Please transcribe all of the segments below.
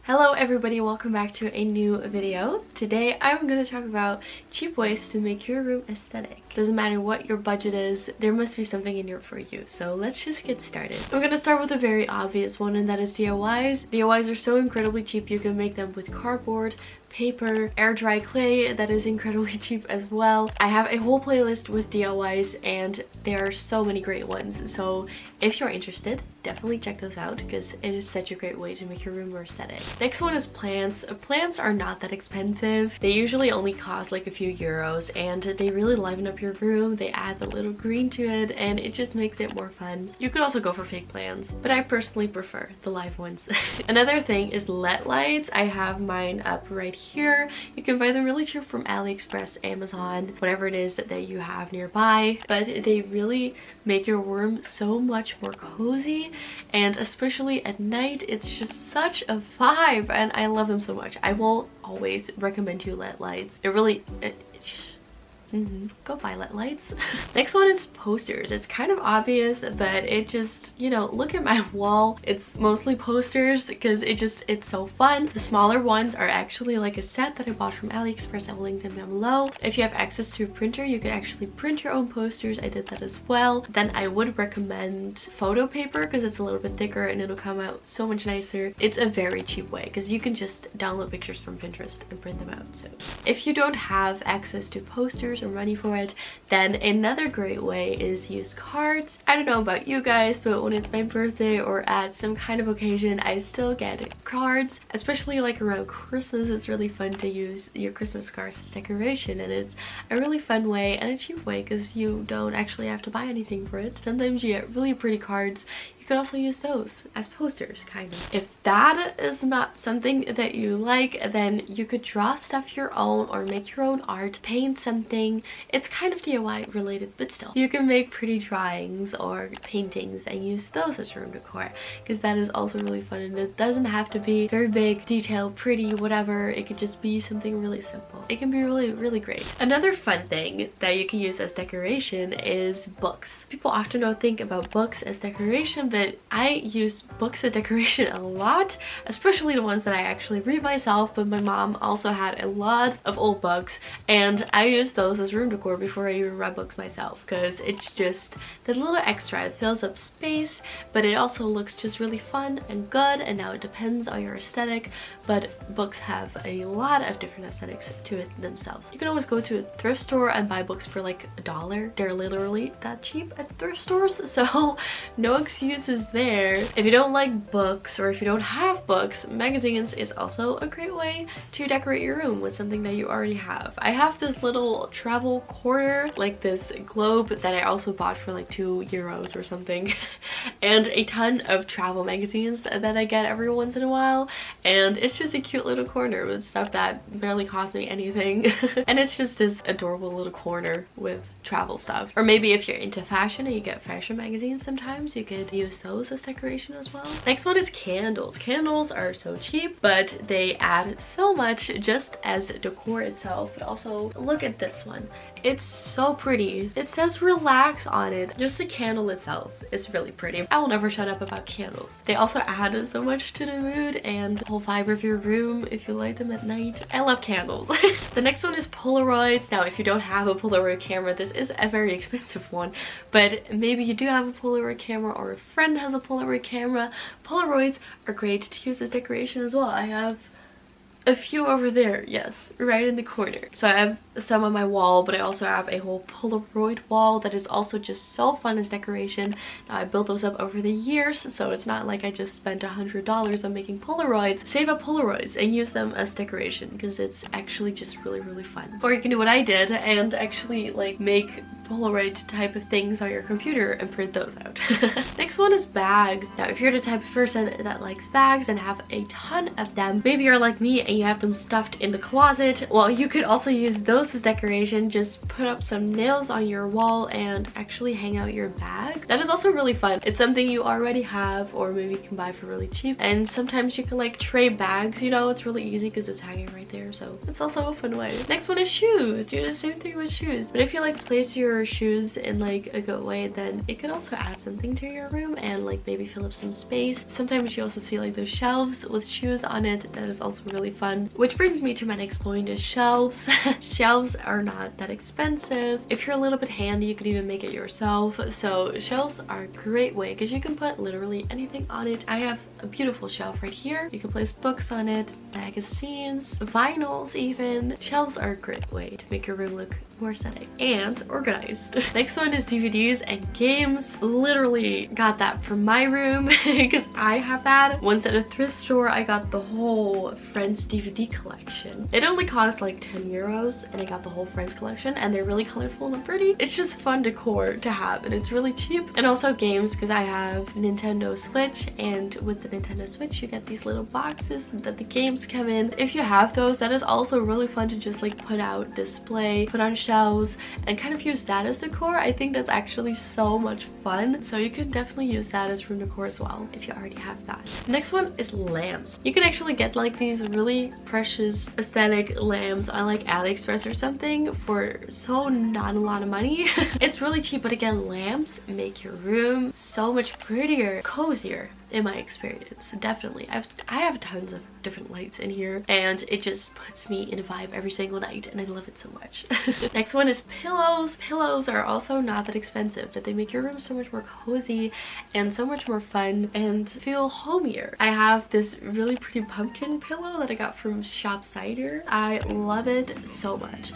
Hello everybody, welcome back to a new video. Today I'm going to talk about cheap ways to make your room aesthetic. Doesn't matter what your budget is, there must be something in here for you. So let's just get started. I'm going to start with a very obvious one, and that is DIYs. DIYs are so incredibly cheap. You can make them with cardboard, paper, air dry clay that is incredibly cheap as well. I have a whole playlist with DIYs and there are so many great ones, so if you're interested, definitely check those out because it is such a great way to make your room more aesthetic. Next one is plants. Plants are not that expensive. They usually only cost like a few euros and they really liven up your room. They add a little green to it and it just makes it more fun. You could also go for fake plants, but I personally prefer the live ones. Another thing is LED lights. I have mine up right here. You can buy them really cheap from AliExpress, Amazon, whatever it is that you have nearby, but they really make your room so much more cozy, and especially at night it's just such a vibe and I love them so much. I will always recommend you LED lights. It really go buy LED lights. Next one is posters. It's kind of obvious, but it just, you know, look at my wall. It's mostly posters because it's so fun. The smaller ones are actually like a set that I bought from AliExpress. I'll link them down below. If you have access to a printer, you can actually print your own posters. I did that as well. Then I would recommend photo paper because it's a little bit thicker and it'll come out so much nicer. It's a very cheap way because you can just download pictures from Pinterest and print them out. So if you don't have access to posters or money for it, then another great way is use cards. I don't know about you guys, but when it's my birthday or at some kind of occasion, I still get cards, especially like around Christmas. It's really fun to use your Christmas cards as decoration, and it's a really fun way and a cheap way because you don't actually have to buy anything for it. Sometimes you get really pretty cards. You could also use those as posters, kind of. If that is not something that you like, then you could draw stuff your own or make your own art, paint something. It's kind of DIY related, but still. You can make pretty drawings or paintings and use those as room decor because that is also really fun, and it doesn't have to be very big, detailed, pretty, whatever. It could just be something really simple. It can be really, really great. Another fun thing that you can use as decoration is books. People often don't think about books as decoration, but I use books as decoration a lot, especially the ones that I actually read myself, but my mom also had a lot of old books and I use those as room decor before I even read books myself because it's just the little extra. It fills up space, but it also looks just really fun and good, and now it depends on your aesthetic, but books have a lot of different aesthetics to it themselves. You can always go to a thrift store and buy books for like $1. They're literally that cheap at thrift stores, so no excuses there. If you don't like books or if you don't have books, magazines is also a great way to decorate your room with something that you already have. I have this little travel corner, like this globe that I also bought for like 2 euros or something, and a ton of travel magazines that I get every once in a while, and it's just a cute little corner with stuff that barely cost me anything and it's just this adorable little corner with travel stuff. Or maybe if you're into fashion and you get fashion magazines, sometimes you could use those as decoration as well. Next one is candles. Candles are so cheap, but they add so much just as decor itself, but also look at this one. It's so pretty. It says relax on it. Just the candle itself is really pretty. I will never shut up about candles. They also add so much to the mood and the whole vibe of your room if you light them at night. I love candles. The next one is Polaroids. Now, if you don't have a Polaroid camera, this is a very expensive one, but maybe you do have a Polaroid camera or a friend has a Polaroid camera. Polaroids are great to use as decoration as well. I have a few over there, yes, right in the corner. So I have some on my wall, but I also have a whole Polaroid wall that is also just so fun as decoration. Now, I built those up over the years, so it's not like I just spent $100 on making Polaroids. Save up Polaroids and use them as decoration because it's actually just really, really fun. Or you can do what I did and actually like make Polaroid type of things on your computer and print those out. Next one is bags. Now, if you're the type of person that likes bags and have a ton of them, maybe you're like me and you have them stuffed in the closet, well, you could also use those as decoration. Just put up some nails on your wall and actually hang out your bag. That is also really fun. It's something you already have, or maybe you can buy for really cheap, and sometimes you can like trade bags, you know. It's really easy because it's hanging right there, so it's also a fun way. Next one is shoes. Do the same thing with shoes, but if you like place your shoes in like a good way, then it could also add something to your room and like maybe fill up some space. Sometimes you also see like those shelves with shoes on it. That is also really fun. Which brings me to my next point is shelves. Shelves are not that expensive. If you're a little bit handy, you could even make it yourself. So shelves are a great way because you can put literally anything on it. I have a beautiful shelf right here. You can place books on it, magazines, vinyls even. Shelves are a great way to make your room look more aesthetic and organized. Next one is DVDs and games. Literally got that from my room because I have that. Once at a thrift store, I got the whole Friends DVD collection. It only cost like 10 euros and I got the whole Friends collection, and they're really colorful and pretty. It's just fun decor to have, and it's really cheap. And also games, because I have Nintendo Switch, and with the Nintendo Switch you get these little boxes that the games come in. If you have those, that is also really fun to just like put out, display, put on shelves, and kind of use that as decor. I think that's actually so much fun, so you can definitely use that as room decor as well if you already have that. Next one is lamps. You can actually get like these really precious aesthetic lamps on like AliExpress or something for so not a lot of money. It's really cheap, but again, lamps make your room so much prettier, cozier in my experience. Definitely. I have tons of different lights in here, and it just puts me in a vibe every single night, and I love it so much. Next one is pillows. Pillows are also not that expensive, but they make your room so much more cozy and so much more fun and feel homier. I have this really pretty pumpkin pillow that I got from Shop Cider. I love it so much.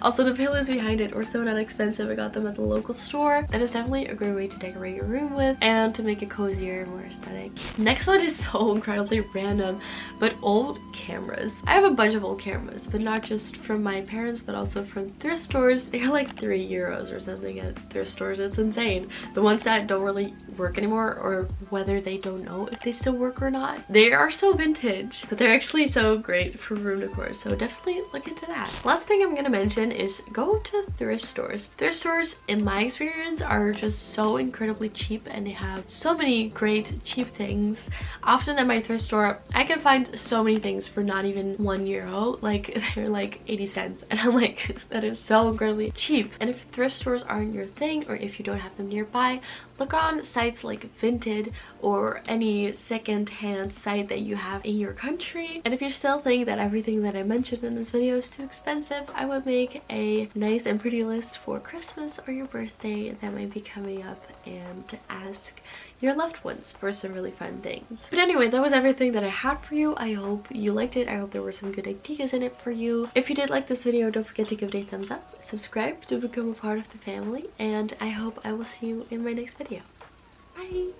Also, the pillows behind it were so not expensive. I got them at the local store. That is definitely a great way to decorate your room with and to make it cozier, more aesthetic. Next one is so incredibly random, but old cameras. I have a bunch of old cameras, but not just from my parents, but also from thrift stores. They're like 3 euros or something at thrift stores. It's insane. The ones that don't really work anymore, or whether they don't know if they still work or not. They are so vintage, but they're actually so great for room decor, so definitely look into that. Last thing I'm gonna mention is go to thrift stores. Thrift stores, in my experience, are just so incredibly cheap, and they have so many great cheap things. Often at my thrift store, I can find so many things for not even €1. Like, they're like 80 cents, and I'm like, that is so incredibly cheap. And if thrift stores aren't your thing, or if you don't have them nearby, look on sites like Vinted or any second-hand site that you have in your country. And if you still think that everything that I mentioned in this video is too expensive, I would make a nice and pretty list for Christmas or your birthday that might be coming up, and ask your loved ones for some really fun things. But anyway, that was everything that I had for you. I hope you liked it. I hope there were some good ideas in it for you. If you did like this video, don't forget to give it a thumbs up, subscribe to become a part of the family, and I hope I will see you in my next video. Bye!